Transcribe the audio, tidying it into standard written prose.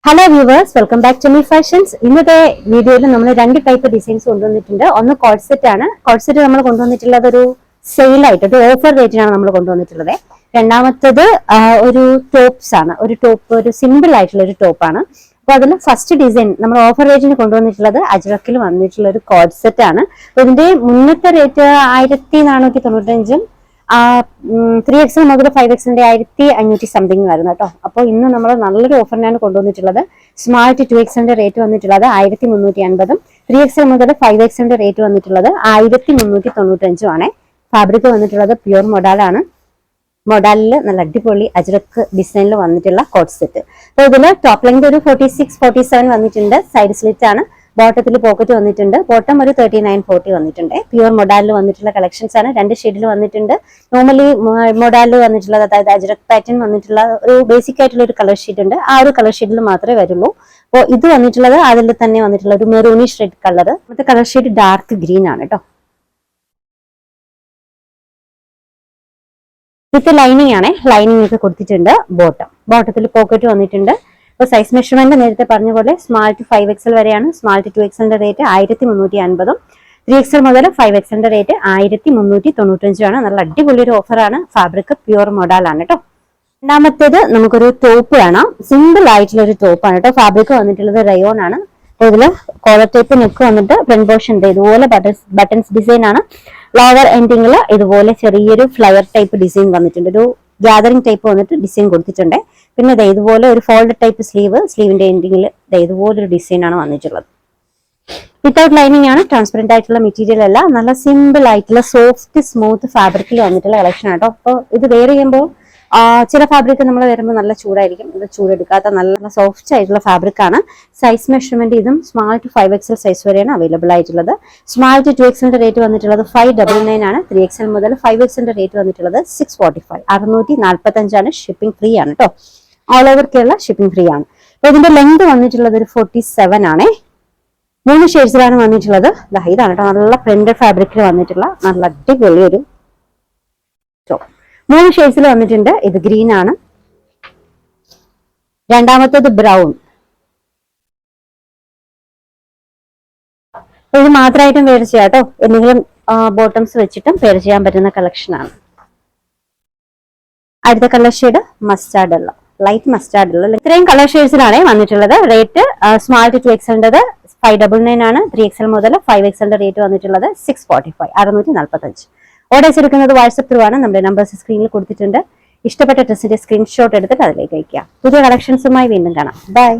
Hello viewers, welcome back to Me Fashions. ഇന്നത്തെ വീഡിയോയിൽ നമ്മൾ രണ്ട് ടൈപ്പ് ഡിസൈൻസ് കൊണ്ടുവന്നിട്ടുണ്ട്. ഒന്ന് കോഡ്സെറ്റ് ആണ്. കോഡ്സെറ്റ് നമ്മൾ കൊണ്ടുവന്നിട്ടുള്ളത് ഒരു സെയിലായിട്ട് ഒരു ഓഫർ റേറ്റിനാണ് നമ്മൾ കൊണ്ടുവന്നിട്ടുള്ളത്. രണ്ടാമത്തത് ഒരു ടോപ്സ് ആണ്. ഒരു സിമ്പിൾ ആയിട്ടുള്ള ഒരു ടോപ്പാണ്. അപ്പൊ അതിൽ ഫസ്റ്റ് ഡിസൈൻ നമ്മൾ ഓഫർ റേറ്റിന് കൊണ്ടുവന്നിട്ടുള്ളത് അജ്രക്കിൽ വന്നിട്ടുള്ള ഒരു കോഡ്സെറ്റ് ആണ്. ഇതിന്റെ മുന്നത്തെ റേറ്റ് 1495 3XL മുതൽ 5XL 1500 സംതിങ് വരുന്നു കേട്ടോ. അപ്പോൾ ഇന്ന് നമ്മൾ നല്ലൊരു ഓഫറിനാണ് കൊണ്ടുവന്നിട്ടുള്ളത്. സ്മാർട്ട് 2XL റേറ്റ് വന്നിട്ടുള്ളത് 1350, 3XL മുതൽ 5XL റേറ്റ് വന്നിട്ടുള്ളത് 1395 ആണ്. ഫാബ്രിക് വന്നിട്ടുള്ളത് പ്യൂർ മൊഡാലാണ്. മൊഡാലിൽ നല്ല അടിപൊളി അജ്രക്ക് ഡിസൈനിൽ വന്നിട്ടുള്ള കോട്ട് സെറ്റ്. അപ്പോൾ ഇതിൽ ടോപ്പ് ലെങ്ത് ഒരു 46-47 വന്നിട്ടുണ്ട്. സൈഡ് സ്ലിറ്റ് ആണ്. ബോട്ടത്തിൽ പോക്കറ്റ് വന്നിട്ടുണ്ട്. ബോട്ടം ഒരു 39-40 വന്നിട്ടുണ്ട്. പ്യൂർ മൊഡാലിൽ വന്നിട്ടുള്ള കളക്ഷൻസ് ആണ്. രണ്ട് ഷെയ്ഡിൽ വന്നിട്ടുണ്ട്. നോർമലി മൊഡാലിൽ വന്നിട്ടുള്ളത്, അതായത് അജ്രക് പാറ്റേൺ വന്നിട്ടുള്ള ഒരു ബേസിക് ആയിട്ടുള്ള ഒരു കളർ ഷീറ്റ് ഉണ്ട്. ആ ഒരു കളർ ഷീറ്റിൽ മാത്രമേ വരുള്ളൂ. അപ്പോൾ ഇത് വന്നിട്ടുള്ളത് അതിൽ തന്നെ വന്നിട്ടുള്ള ഒരു മെറൂണിഷ് റെഡ് കളർ. മറ്റേ കളർ ഷീറ്റ് ഡാർക്ക് ഗ്രീൻ ആണ് കേട്ടോ. വിത്ത് ലൈനിങ് ആണ്. ലൈനിങ് ഒക്കെ കൊടുത്തിട്ടുണ്ട്. ബോട്ടത്തിൽ പോക്കറ്റ് വന്നിട്ടുണ്ട്. അപ്പോൾ സൈസ് മെഷർമെന്റ് നേരത്തെ പറഞ്ഞ പോലെ സ്മാൾ ടു 5XL വരെയാണ്. Small to 2XL rate 1350, 3XL മുതൽ 5XL റേറ്റ് 1395 ആണ്. നല്ല അടിപൊളി ഒരു ഓഫറാണ്. ഫാബ്രിക് പ്യൂർ മൊഡാലാണ് കേട്ടോ. രണ്ടാമത്തേത് നമുക്കൊരു ടോപ്പ് കാണാം. സിമ്പിൾ ആയിട്ടുള്ള ഒരു ടോപ്പാണ് കേട്ടോ. ഫാബ്രിക് വന്നിട്ടുള്ളത് റയോൺ ആണ്. അപ്പോൾ ഇതിൽ കോളർ ടൈപ്പ് നെക്ക് വന്നിട്ട് ഫ്രണ്ട് പോർഷൻ ഇതുപോലെ ബട്ടൺസ് ഡിസൈൻ ആണ്. ലോവർ എൻഡിങ്ങിൽ ഇതുപോലെ ചെറിയൊരു ഫ്ലവർ ടൈപ്പ് ഡിസൈൻ വന്നിട്ടുണ്ട്. ഒരു ഗ്യാതറിംഗ് ടൈപ്പ് വന്നിട്ട് ഡിസൈൻ കൊടുത്തിട്ടുണ്ട്. പിന്നെ ഇതുപോലെ ഒരു ഫോൾഡ് ടൈപ്പ് സ്ലീവിന്റെ എൻഡിങ്ങിൽ ഇതുപോലെ ഒരു ഡിസൈൻ ആണ് വന്നിട്ടുള്ളത്. വിത്തൗട്ട് ലൈനിങ് ആണ്. ട്രാൻസ്പെറന്റ് ആയിട്ടുള്ള മെറ്റീരിയൽ അല്ല. നല്ല സിമ്പിൾ ആയിട്ടുള്ള സോഫ്റ്റ് സ്മൂത്ത് ഫാബ്രിക്കിൽ വന്നിട്ടുള്ള കളക്ഷൻ ആട്ടോ. അപ്പോൾ ഇത് വെയർ ചെയ്യുമ്പോൾ ചില ഫാബ്രിക് നമ്മൾ വരുമ്പോൾ നല്ല ചൂടായിരിക്കും. ഇത് ചൂടെടുക്കാത്ത നല്ല സോഫ്റ്റ് ആയിട്ടുള്ള ഫാബ്രിക് ആണ്. സൈസ് മെഷർമെന്റ് ഇതും സ്മാൾ ടു 5XL സൈസ് വരെയാണ് അവൈലബിൾ ആയിട്ടുള്ളത്. സ്മാൾ ടു 2XL റേറ്റ് വന്നിട്ടുള്ളത് 599 ആണ്. 3XL മുതൽ 5XL റേറ്റ് വന്നിട്ടുള്ളത് 645, 645 ആണ്. ഷിപ്പിംഗ് ഫ്രീ ആണ് കേട്ടോ. All over Kerala shipping free ആണ്. അപ്പൊ ഇതിന്റെ ലെങ്ത് വന്നിട്ടുള്ളത് ഒരു 47 ആണ്. 3 ഷെയ്ഡ്സിലാണ് വന്നിട്ടുള്ളത്. ഇതാണ് കേട്ടോ. നല്ല പ്രിന്റഡ് ഫാബ്രിക്കിൽ വന്നിട്ടുള്ള നല്ല അടിപൊളി ഒരു ടോപ്പ്. 3 ഷെയ്ഡ്സിൽ വന്നിട്ടുണ്ട്. ഇത് ഗ്രീൻ ആണ്. രണ്ടാമത്തേത് ബ്രൗൺ. ഇത് മാത്രമായിട്ടും വെയർ ചെയ്യാം കേട്ടോ. എന്തെങ്കിലും ബോട്ടംസ് വെച്ചിട്ടും വെയർ ചെയ്യാൻ പറ്റുന്ന കളക്ഷൻ ആണ്. അടുത്ത കളർ ഷെയ്ഡ് മസ്റ്റാർഡ് ഉള്ള ലൈറ്റ് മസ്റ്റാർഡ് ഉള്ള ഇത്രയും കളർ ഷെയ്ഡ്സിലാണ് വന്നിട്ടുള്ളത്. റേറ്റ് സ്മാൾ ടു 2XL 599 ആണ്. 3XL മുതൽ 5XL റേറ്റ് വന്നിട്ടുള്ളത് 645, 645. ഓർഡേഴ്സ് എടുക്കുന്നത് വാട്സ്ആപ്പ് ത്രൂ ആണ്. നമ്മുടെ നമ്പേഴ്സ് സ്ക്രീനിൽ കൊടുത്തിട്ടുണ്ട്. ഇഷ്ടപ്പെട്ട ഡ്രസ്സിന്റെ സ്ക്രീൻഷോട്ട് എടുത്തിട്ട് അതിലേക്ക് അയക്കുക. പുതിയ കളക്ഷൻസുമായി വീണ്ടും കാണാം. ബൈ.